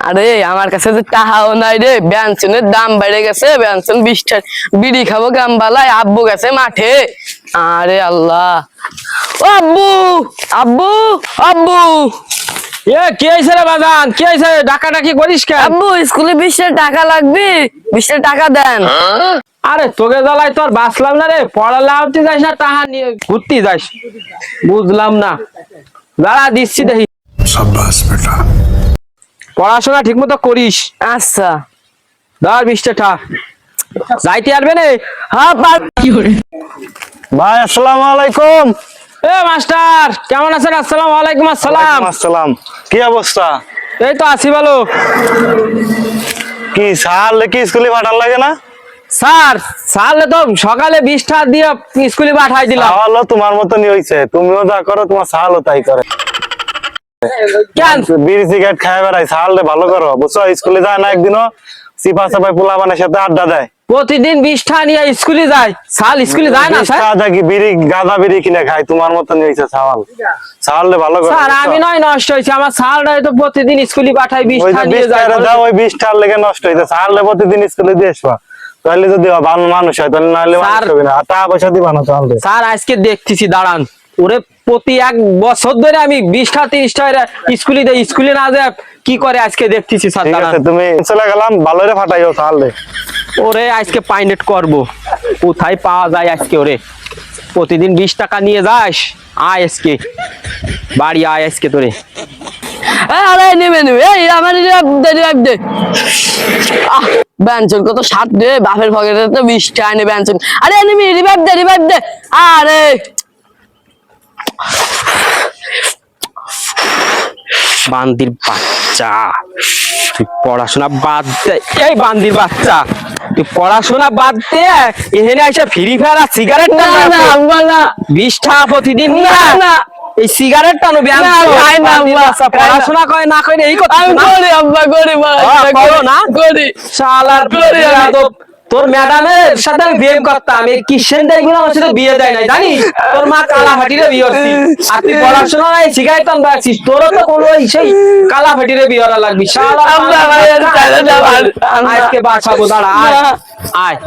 আরে আমার কাছে তো টাকাও নাই রে, বেঞ্চনের দাম বেড়ে গেছে, বেঞ্চন 20টা বিড়ি খাবো গামবালায়, আব্বু গেছে মাঠে। আরে আল্লাহ, ও আব্বু, আব্বু, আব্বু, কি হয়েছে রে বাজান? কি হয়েছে? ডাকাডাকি করিস কেন? আব্বু স্কুলে 20টা টাকা লাগবে, 20টা টাকা দেন। আরে তোকে জ্বালাই তোর বাঁচলাম না রে, পড়ালে আউতে যাস না, টাকা নিয়ে ঘুরতে যাস, বুঝলাম না। দাঁড়া দিচ্ছি, দেখি। शाबाश बेटा। পড়াশোনা ঠিক মতো করিস। আচ্ছা। ধর 20টা টা যাইতে পারবে না? হ্যাঁ ভাই আসসালামু আলাইকুম। এ মাস্টার কেমন আছেন? আসসালামু আলাইকুম। আসসালাম। আসসালাম, কি অবস্থা? এই তো আছি ভালো। কি স্যার কি স্কুলে পাঠান লাগে না? স্যার স্যার তো সকালে 20টা দিয়ে স্কুলে পাঠাই দিলাম। তাহলে তোমার মতনই হইছে, তুমিও যা করো তোমার সালও তাই করে। কেন? বিড়ি সিগারেট খায় বেড়াই, সালরে ভালো করো বুঝছো। স্কুলে যায় না একদিনও, সিপা সাপাই পোলাবানের সাথে আড্ডা দেয়। প্রতিদিন 20টা নিয়ে স্কুলে যায়, সাল স্কুলে যায় না স্যার? দেখি বিড়ি গাঁদা বিড়ি কিনে খাই, তোমার মতনই হইছে সাল। সালরে ভালো করো স্যার আমি নয় নষ্ট হয়েছে, আমার সালটা তো প্রতিদিন স্কুলে পাঠাই, 20টা নিয়ে যায়। ওই 20টার লেগে নষ্ট হইছে, সালরে প্রতিদিন স্কুলে দিয়ে আসবা। তাহলে যদি ভালো মানুষ হয়, তাহলে নাহলে মানুষ হবে না। টাকা পয়সা দিবা না তাহলে। স্যার আজকে দেখতেছি, দাঁড়ান, ওরে প্রতি 1 বছর ধরে আমি 20টা 30টা স্কুলে দেই, স্কুলে না যায় কি করে আজকে দেখতেছি স্যার। ঠিক আছে, তুমি চলে গেলাম, ভালো রে ফাটাইও তাহলে। ওরে আজকে পাইনেট করব, কোথায় পাওয়া যায় আজকে? ওরে প্রতিদিন 20 টাকা নিয়ে যাস, আয় আজকে বাড়ি আয় আজকে তোরে। আরে নেবে নেবে, এই আমার দে বেঞ্চন কত সাত দে, বাপের পকেটে তো 20টা এনে বেঞ্চন। আরে নেবে, রিভাইভ দে। আরে বান্দির বাচ্চা, তুই পড়াশোনা বাদ দে। এই বান্দির বাচ্চা, তুই পড়াশোনা বাদ দে, এখানে এসে ফ্রি ফায়ার আর সিগারেট না না আব্বা না, 20 টাকা প্রতিদিন না না, এই সিগারেট টানো ব্যায়াম না, খাই না আব্বা, পড়াশোনা করে না করে এই কথা আমি করি আব্বা, করি করো না? করি। শালার করি আমি। তোর ম্যাডামের সাথে আমি বিয়ে করতাম, এই কিসেন টাইগুলো আমার সাথে বিয়ে দেয় নাই জানিস? তোর মা কালা ফাটিরে বিয়ে করছিস, আর তুই পড়াশোনা নাই শিখাই টান রাখছিস, তোরও তো কোনো সেই কালা ফাটিরে বিয়ে করা লাগবি। শালা আব্বা ভাই আজকে বাঁচাবো, দাঁড়া আয় আয়।